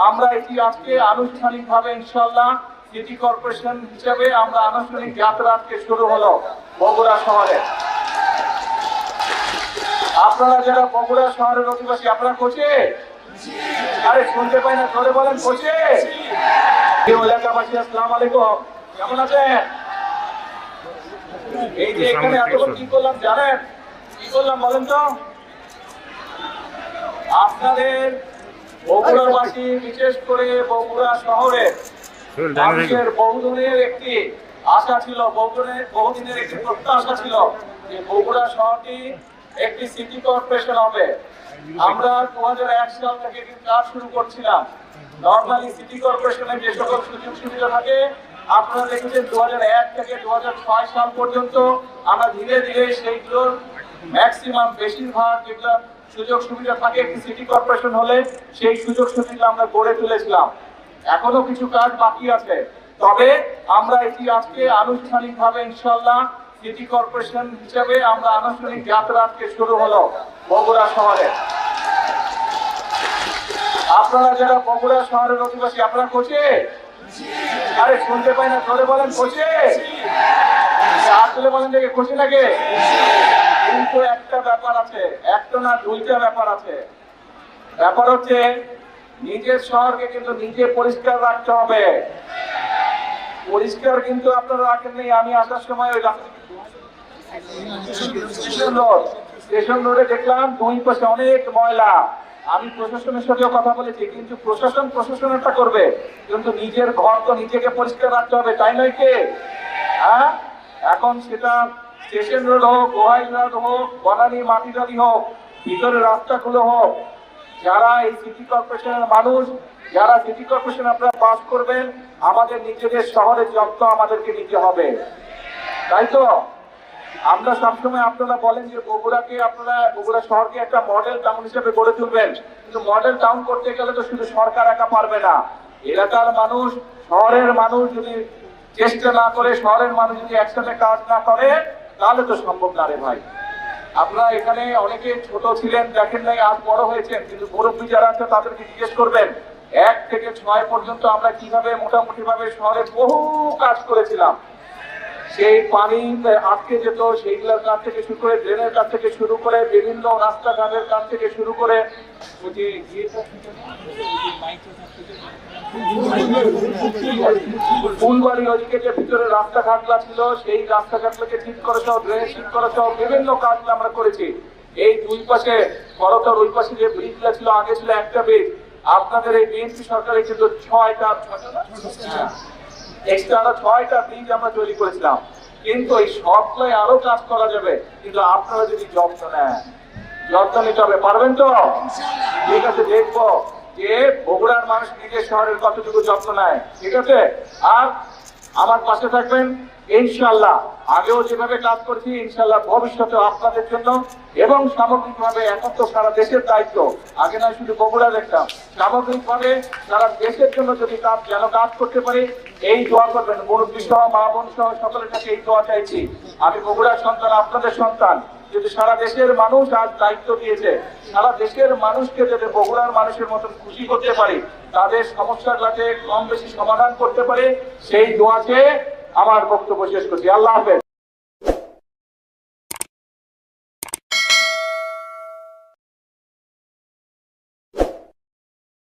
আমরা এটি আজকে আনুষ্ঠানিকভাবে ইনশাআল্লাহ সিটি কর্পোরেশন হিসেবে আমরা আনুষ্ঠানিক যাত্রা আজকে শুরু হলো বগুড়া শহরে। আপনারা যারা বগুড়া শহরের অধিবাসী, আপনারা কোচে? আরে শুনতে পাই না, ধরে বলেন কোচে? এলাকাবাসী আসসালামু আলাইকুম, কেমন আছেন? এই যে এখানে এতক্ষণ কি করলাম জানেন? কি করলাম বলেন তো? আপনাদের বগুড়াবাসী, বিশেষ করে বগুড়া শহরে মানুষের বহুদিনের একটি আশা ছিল, বহুদিনের একটি প্রত্যাশা ছিল যে বগুড়া শহরটি একটি সিটি কর্পোরেশন হবে। আমরা 2001 সাল থেকে কাজ শুরু করছিলাম। নর্মালি সিটি কর্পোরেশনের যে সকল সুযোগ সুবিধা থাকে আপনারা দেখেছেন 2001 থেকে 2006 সাল পর্যন্ত আমরা ধীরে ধীরে সেইগুলোর ম্যাক্সিমাম বেশিরভাগ যেগুলো সুযোগ সুবিধা থাকে একটি সিটি কর্পোরেশন হলে সেই সুযোগ সুবিধা আমরা গড়ে তুলেছিলাম। এখনো কিছু কাজ বাকি আছে, তবে আমরা এটি আজকে আনুষ্ঠানিকভাবে ইনশাআল্লাহ সিটি কর্পোরেশন হিসেবে আমরা আনুষ্ঠানিক যাত্রা আজকে শুরু হলো বগুড়া শহরে। আপনারা যারা বগুড়া শহরের অধিবাসী, আপনারা কোচে? আরে শুনতে পাই না, ধরে বলেন কোচে? আসলে বলেন যে কোচে নাকি? কিন্তু একটা ব্যাপার আছে, একটা না দুইটা ব্যাপার আছে। ব্যাপার হচ্ছে নিজের শহরকে কিন্তু নিজে পরিষ্কার রাখতে হবে। পরিষ্কার কিন্তু আপনারা রাখেননি। আমি আসার সময় ওই স্টেশন রোডে দেখলাম দুই পাশে অনেক ময়লা। আমি প্রশাসনের সাথেও কথা বলেছি, কিন্তু প্রশাসনেরটা করবে, কিন্তু নিজের ঘর তো নিজেকে পরিষ্কার রাখতে হবে, তাই নয় কে? হ্যাঁ, এখন সেটা স্টেশন রোড হোক, গোহাইল রোড হোক, বনানী মাটিরালি হোক, ভিতরের রাস্তাগুলো হোক, যারা এই সিটি কর্পোরেশনের মানুষ, যারা সিটি কর্পোরেশন আপনারা পাস করবেন, আমাদের নিজেদের শহরের যত্ন আমাদেরকে নিতে হবে, তাই তো? আমরা সবসময় আপনারা বলেন যে বগুড়া শহরকে একটা মডেল টাউন হিসেবে গড়ে তুলবেন, কিন্তু মডেল টাউন করতে গেলে তো শুধু সরকার একা পারবে না। এলাকার মানুষ, শহরের মানুষ যদি চেষ্টা না করে, শহরের মানুষ যদি একসাথে কাজ না করে, তাহলে তো সম্ভব না রে ভাই। আপনারা এখানে অনেকে ছোট ছিলেন, দেখেন নাই, আজ বড় হয়েছেন, কিন্তু মুরব্বী যারা আছে তাদেরকে জিজ্ঞেস করবেন 1 থেকে 6 পর্যন্ত আমরা কিভাবে মোটামুটি ভাবে শহরে বহু কাজ করেছিলাম। সেই পানি আটকে যেত, সেইগুলোর কাছ থেকে শুরু করে, ড্রেনের কাছ থেকে শুরু করে, বিভিন্ন রাস্তাঘাটের কাছ থেকে শুরু করে, ফুলবাড়ি ওদিকে যে ভিতরে রাস্তাঘাটগুলো ছিল সেই রাস্তাঘাটগুলোকে ঠিক করেছ, ড্রেন ঠিক করেছ, বিভিন্ন কাজগুলো আমরা করেছি। এই দুই পাশে করতর ওই পাশে যে ব্রিজগুলো ছিল, আগে ছিল একটা ব্রিজ, আপনাদের এই বিএনপি সরকারে কিন্তু 6টা এক্সট্রা 6টা ব্রিজ আমরা তৈরি করেছিলাম। কিন্তু এই সবগুলোই আরো কাজ করা যাবে, কিন্তু আপনারা যদি যত্ন নেন, যত্ন নিতে হবে, পারবেন তো? ঠিক আছে, দেখবো যে বগুড়ার মানুষ নিজের শহরের কতটুকু যত্ন নেয়, ঠিক আছে? আর আমার পাশে থাকবেন ইনশাআল্লাহ। আগেও যেভাবে কাজ করছি ইনশাআল্লাহ ভবিষ্যতে আপনাদের জন্য এবং সামগ্রিকভাবে, এখন তো সারা দেশের দায়িত্ব, আগে নয় শুধু বগুড়া দেখতাম, সামগ্রিকভাবে সারা দেশের জন্য যদি কাজ করতে পারি, এই দোয়া করবেন। মুরব্বী সহ, মা বোন সহ সকলের কাছে এই দোয়া চাইছি। আমি বগুড়ার সন্তান, আপনাদের সন্তান, যদি সারা দেশের মানুষ আজ দায়িত্ব দিয়েছে, সারা দেশের মানুষকে যদি বগুড়ার মানুষের মতন খুশি করতে পারি, তাদের সমস্যাগুলোকে কম বেশি সমাধান করতে পারে, সেই দোয়াতে আমার বক্তব্য শেষ করছি। আল্লাহ হাফেজ।